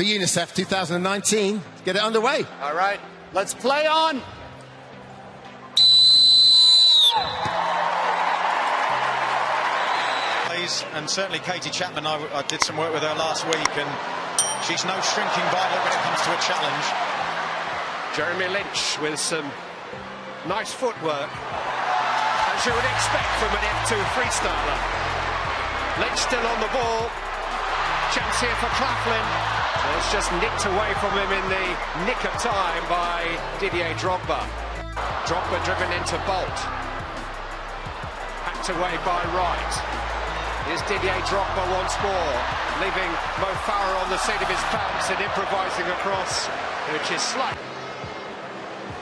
for UNICEF 2019. Get it underway. All right, let's play on. And certainly Katie Chapman, I did some work with her last week, and she's no shrinking violet when it comes to a challenge. Jeremy Lynch with some nice footwork, as you would expect from an F2 freestyler. Lynch still on the ball. Chance here for Claflin. It's just nicked away from him in the nick of time by Didier Drogba. Drogba driven into Bolt. Hacked away by Wright. Here's Didier Drogba once more, leaving Mo Farah on the seat of his pants and improvising across, which is slight.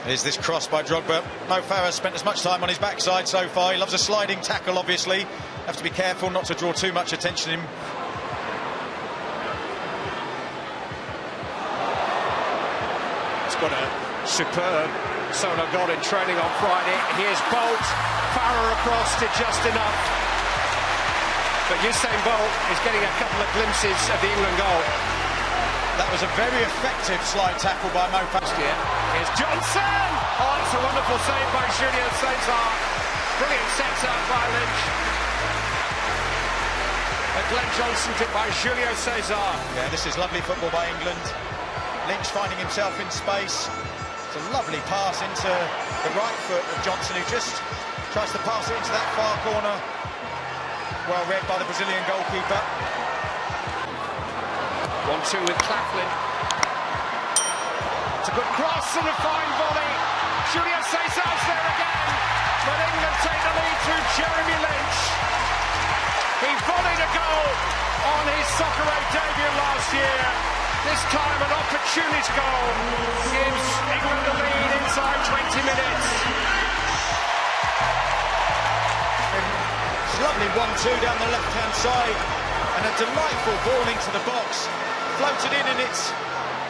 Here's this cross by Drogba. Mo Farah spent as much time on his backside so far. He loves a sliding tackle, obviously. Have to be careful not to draw too much attention to him. He's got a superb solo goal in training on Friday. Here's Bolt. Farah across to just enough. But Usain Bolt is getting a couple of glimpses of the England goal. That was a very effective slide tackle by Mo Farah. Here's Johnson! Oh, it's a wonderful save by Julio Cesar. Brilliant sets out by Lynch. A Glenn Johnson tip by Julio Cesar. Yeah, this is lovely football by England. Lynch finding himself in space. It's a lovely pass into the right foot of Johnson, who just tries to pass it into that far corner. Well read by the Brazilian goalkeeper. 1-2 with Claflin. It's a good cross and a fine volley. Julio Cesar's there again, but England take the lead through Jeremy Lynch. He volleyed a goal on his Soccer A debut last year. This time an opportunity goal gives England the lead inside 20 minutes. Lovely 1-2 down the left-hand side, and a delightful ball into the box. Floated in, and it's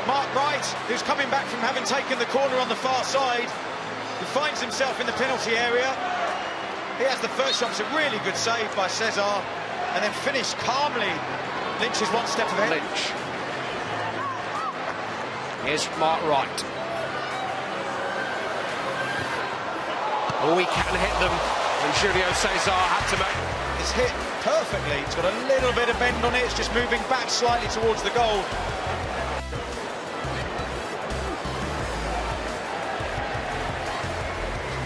Mark Wright, who's coming back from having taken the corner on the far side, who finds himself in the penalty area. He has the first shot. It's a really good save by Cesar, and then finished calmly. Lynch is one step ahead. Lynch. Here's Mark Wright. Oh, he can hit them. And Julio Cesar had to make... It's hit perfectly. It's got a little bit of bend on it. It's just moving back slightly towards the goal.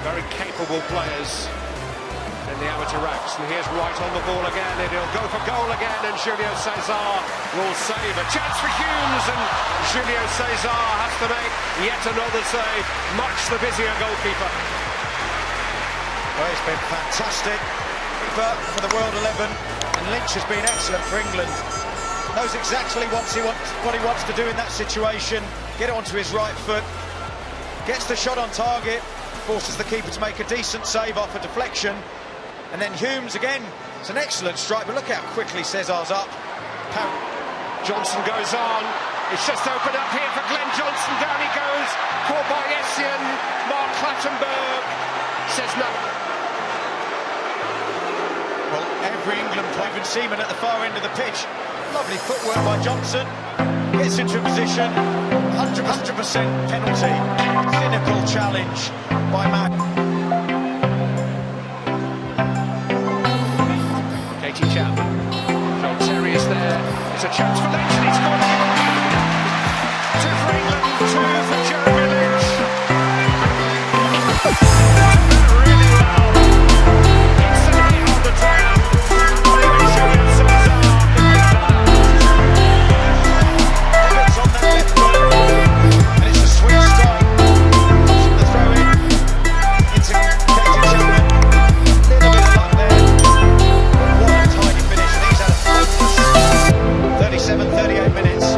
Very capable players in the amateur ranks. And here's Wright on the ball again, and he'll go for goal again, and Julio Cesar will save. A chance for Humes, and Julio Cesar has to make yet another save. Much the busier goalkeeper. Well, it's been fantastic for the World 11, and Lynch has been excellent for England. Knows exactly what he wants to do in that situation. Get it onto his right foot, gets the shot on target, forces the keeper to make a decent save off a deflection, and then Humes again. It's an excellent strike, but look how quickly Cesar's up. Johnson goes on. It's just opened up here for Glenn Johnson. Down he goes, caught by Essien. Mark Clattenburg says no. Well, every England player, even Seaman at the far end of the pitch. Lovely footwork by Johnson. Gets into a position. 100% penalty. Cynical challenge by Matt. Katie Chapman. John Terry is there. It's a chance for Lynch, and he's got it. 2 for England, 2 for Jeremy Lynch. Really well. Inside on the tram. Julio Cesar. It's on that left foot, and it's a sweet strike. The throw in into Katie Chapman. A little bit of luck there. What a tidy finish, and he's had a focus. 37, 38 minutes.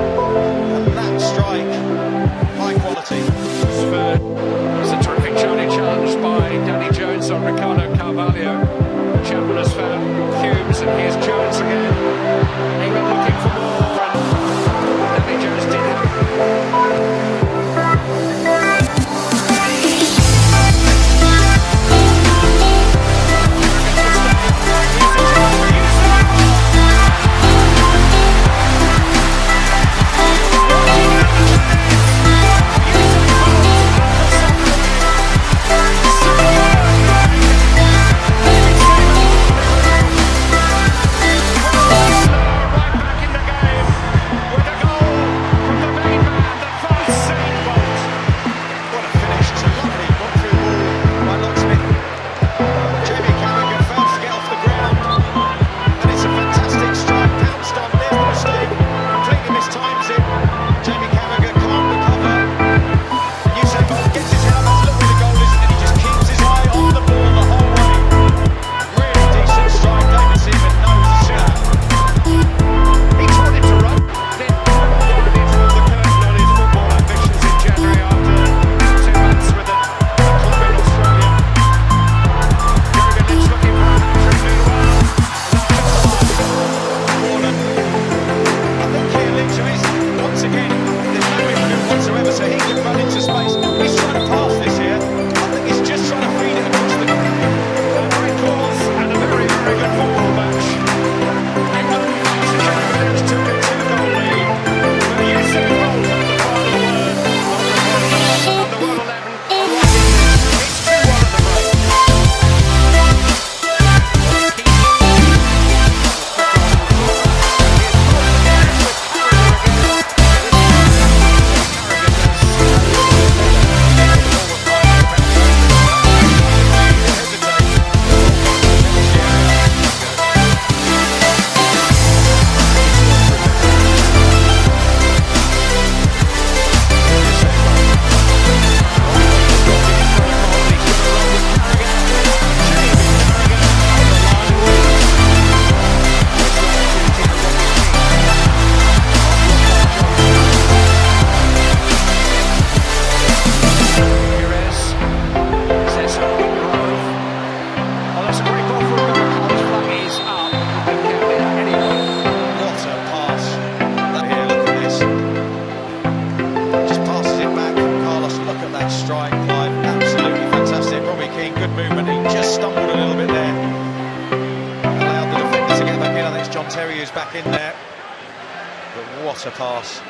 What a pass.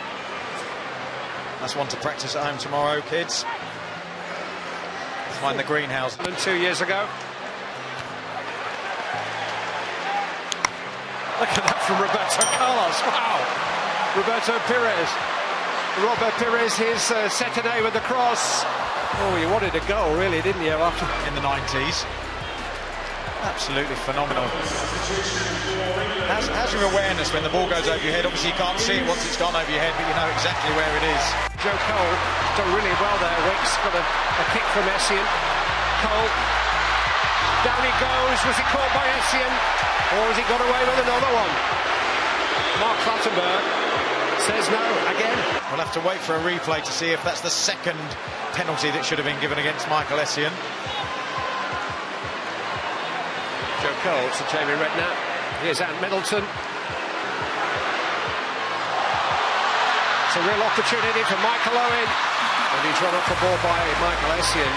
That's one to practice at home tomorrow, kids. Find the greenhouse. 2 years ago. Look at that from Roberto Carlos. Wow. Roberto Pires. Robert Pires, here's Cetinay with the cross. Oh, you wanted a goal, really, didn't you? After in the 90s. Absolutely phenomenal. How's your awareness when the ball goes over your head? Obviously, you can't see it once it's gone over your head, but you know exactly where it is. Joe Cole done really well there. Wicks got a kick from Essien. Cole. Down he goes. Was he caught by Essien? Or has he got away with another one? Mark Clattenburg says no again. We'll have to wait for a replay to see if that's the second penalty that should have been given against Michael Essien. Joe Cole to Jamie Redknapp. Here's Ant Middleton. It's a real opportunity for Michael Owen. And he's run off the ball by Michael Essien.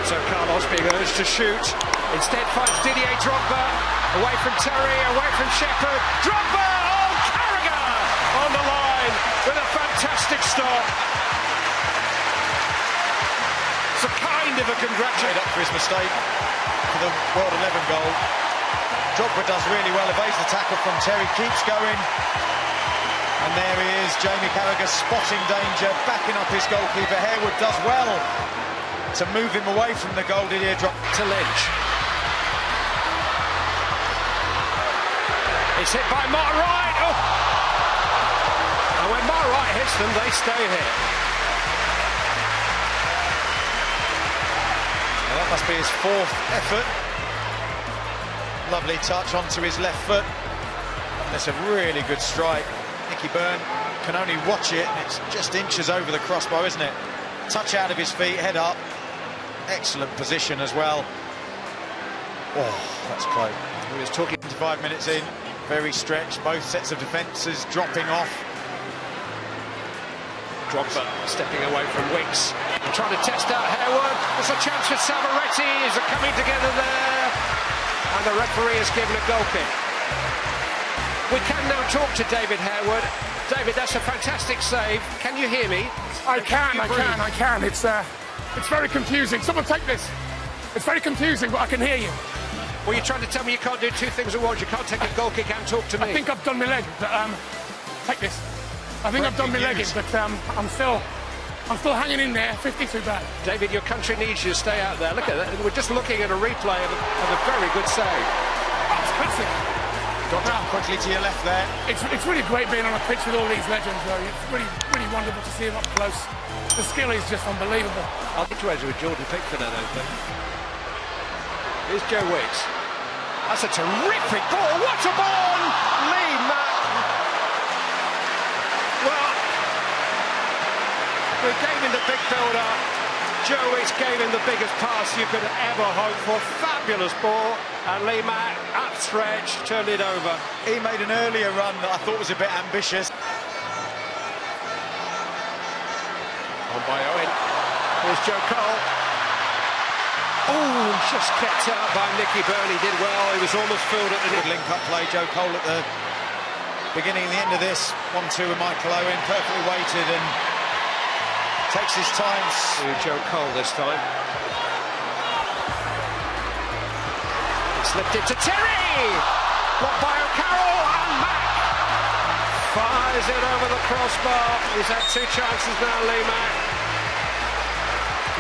So Carlos being urged to shoot. Instead finds Didier Drogba. Away from Terry, away from Shepherd. Drogba! Oh, Carragher on the line with a fantastic stop. It's a kind of a congratulation. Up for his mistake for the World 11 goal. Drogba does really well, evades the tackle from Terry, keeps going. And there he is, Jamie Carragher spotting danger, backing up his goalkeeper. Harewood does well to move him away from the goal. Didier Drogba to Lynch. It's hit by Mark Wright. Oh! And when Mark Wright hits them, they stay here. Well, that must be his fourth effort. Lovely touch onto his left foot. That's a really good strike. Nicky Byrne can only watch it, and it's just inches over the crossbar, isn't it? Touch out of his feet, head up. Excellent position as well. Oh, that's close. He was talking 5 minutes in, very stretched. Both sets of defences dropping off. Drogba stepping away from Wicks. Trying to test out Harewood. There's a chance for Savaretti. Is it coming together there? And the referee has given a goal kick. We can now talk to David Harewood. David, that's a fantastic save. Can you hear me? I can. It's very confusing. Someone take this. It's very confusing, but I can hear you. Well, you're trying to tell me you can't do two things at once. You can't take a goal kick and talk to me. I think I've done my leg, but take this. I think I've done my leg, but I'm still hanging in there. 52 bad. David, your country needs you to stay out there. Look at that. We're just looking at a replay of a very good save. That's classic. Got quickly to your left there. It's really great being on a pitch with all these legends, though. It's really wonderful to see them up close. The skill is just unbelievable. I'll get you with Jordan Pickford, I don't think. Here's Joe Wicks. That's a terrific ball. What a ball! Lee Mack. Well, we gave him the big build-up. Joe Wicks gave him the biggest pass you could ever hope for. Fabulous ball. And Lee Mack, upstretch, turned it over. He made an earlier run that I thought was a bit ambitious. On by Owen. Here's Joe Cole. Oh, just kept out by Nicky Byrne. He did well. He was almost filled at the good link-up play. Joe Cole at the beginning and the end of this. 1-2 with Michael Owen. Perfectly weighted and takes his time. Joe Cole this time. Slipped it to Terry! Blocked by O'Carroll, and Mack fires it over the crossbar. He's had two chances now, Lee Mack.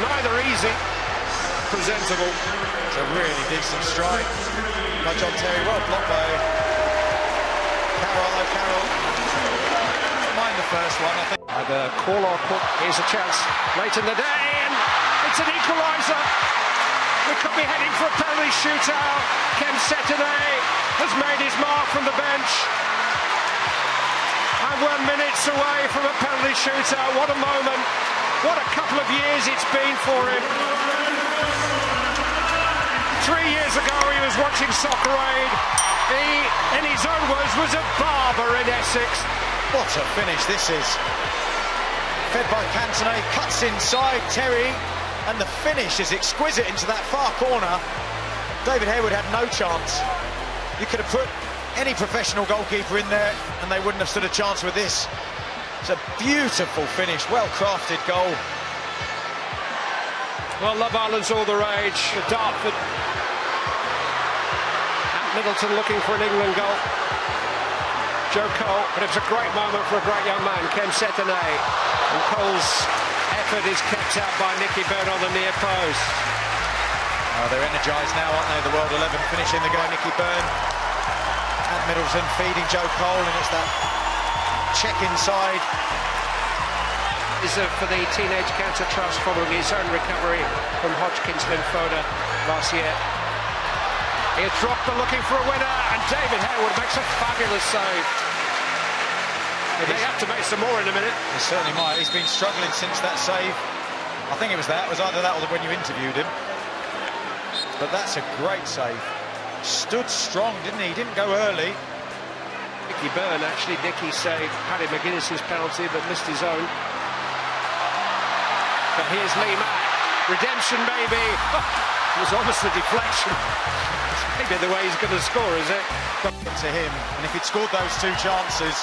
Neither easy, presentable. It's a really decent strike by John Terry. Well blocked by O'Carroll. Mind the first one, I think. Either call or cook. Here's a chance late in the day, and it's an equaliser. We could be heading for a penalty shootout. Kem Cetinay has made his mark from the bench. And we're minutes away from a penalty shootout. What a moment. What a couple of years it's been for him. 3 years ago he was watching Soccer Aid. He, in his own words, was a barber in Essex. What a finish this is. Fed by Cetinay, cuts inside Terry, and the finish is exquisite into that far corner. David Harewood had no chance. You could have put any professional goalkeeper in there and they wouldn't have stood a chance with this. It's a beautiful finish, well-crafted goal. Well, Love Island's all the rage. Dartford and Middleton looking for an England goal. Joe Cole, but it was a great moment for a great young man, Kem Cetinay. And Cole's effort is kept out by Nicky Byrne on the near post. Oh, they're energised now, aren't they? The World 11 finishing the guy, Nicky Byrne. And Middleton feeding Joe Cole, and it's that check inside. Is for the Teenage Cancer Trust following his own recovery from Hodgkin's lymphoma last year. He's dropped the looking for a winner, and David Harewood makes a fabulous save. He may have to make some more in a minute. He certainly might. He's been struggling since that save. I think it was that. It was either that or when you interviewed him. But that's a great save. Stood strong, didn't he? He didn't go early. Nicky Byrne, actually, Nicky saved Paddy McGuinness's penalty, but missed his own. But here's Lee Mack. Redemption, maybe. It was almost a deflection. Maybe the way he's going to score, is it? To him, and if he'd scored those two chances,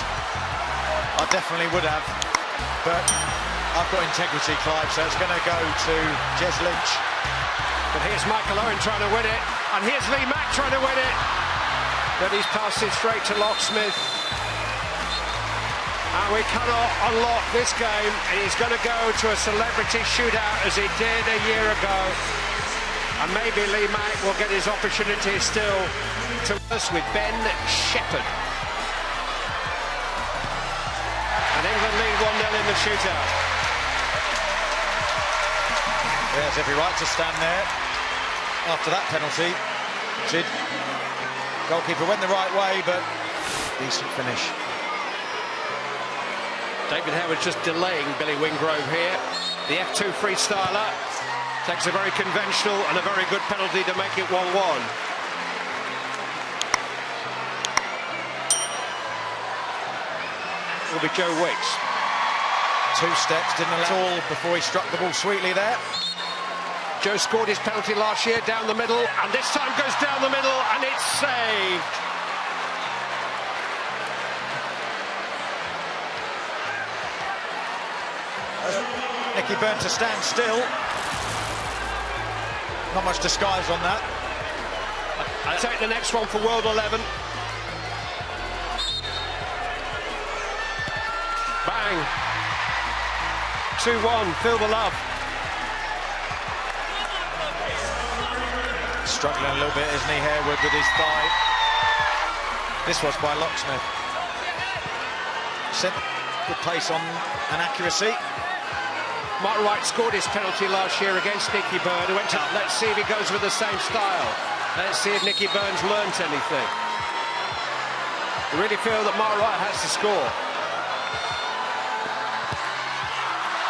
I definitely would have. But I've got integrity, Clive, so it's going to go to Jez Lynch. But here's Michael Owen trying to win it, and here's Lee Mack trying to win it. But he's passed it straight to Locksmith. And we cannot unlock this game. He's going to go to a celebrity shootout as he did a year ago. And maybe Lee Mack will get his opportunity still to us with Ben Shepherd. And England lead 1-0 in the shootout. He has every right to stand there after that penalty. Goalkeeper went the right way, but decent finish. David Harewood just delaying Billy Wingrove here. The F2 freestyler takes a very conventional and a very good penalty to make it 1-1. Will be Joe Wicks. 2 steps, didn't allow all before he struck the ball sweetly there. Joe scored his penalty last year down the middle, and this time goes down the middle, and it's saved. Nicky Byrne to stand still. Not much disguise on that. I take the next one for World 11. Bang. 2-1, feel the love. Struggling a little bit, isn't he, Harewood, with his thigh. This was by Locksmith. Sent good pace on and accuracy. Mark Wright scored his penalty last year against Nicky Byrne. He went up. Let's see if he goes with the same style. Let's see if Nicky Byrne's learnt anything. I really feel that Mark Wright has to score.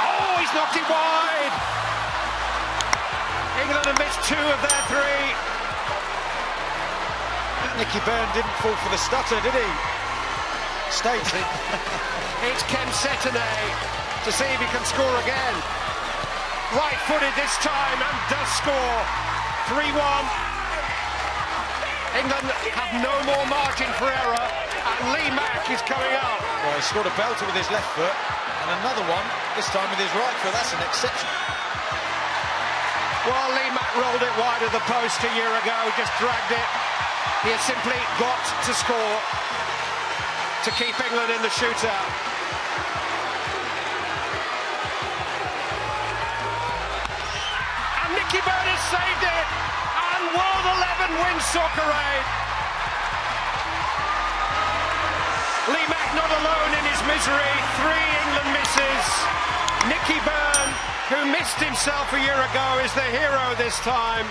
Oh, he's knocked it wide! England have missed 2 of their 3. Nicky Byrne didn't fall for the stutter, did he? Stayed. It's Kem Cetinay to see if he can score again. Right-footed this time and does score. 3-1. England have no more margin for error, and Lee Mack is coming up. Well, he scored a belter with his left foot, and another one, this time with his right foot. That's an exception. Well, Lee Mack rolled it wide of the post a year ago, just dragged it. He has simply got to score to keep England in the shootout. And Nicky Byrne has saved it, and World 11 wins Soccer Aid. Lee Mack not alone in his misery. 3 England misses. Nicky Byrne, who missed himself a year ago, is the hero this time.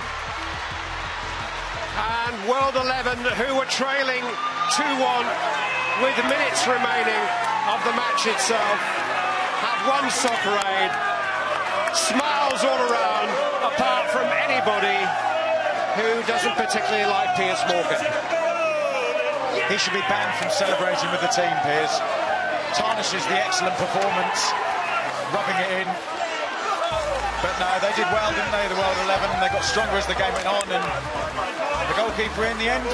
And World 11, who were trailing 2-1 with minutes remaining of the match itself, have won Soccer Aid. Smiles all around, apart from anybody who doesn't particularly like Piers Morgan. He should be banned from celebrating with the team, Piers. Tarnishes the excellent performance rubbing it in. But no, they did well, didn't they, the World 11? They got stronger as the game went on, and the goalkeeper in the end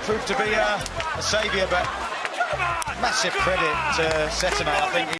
proved to be a saviour, but massive credit to Cetinay, I think.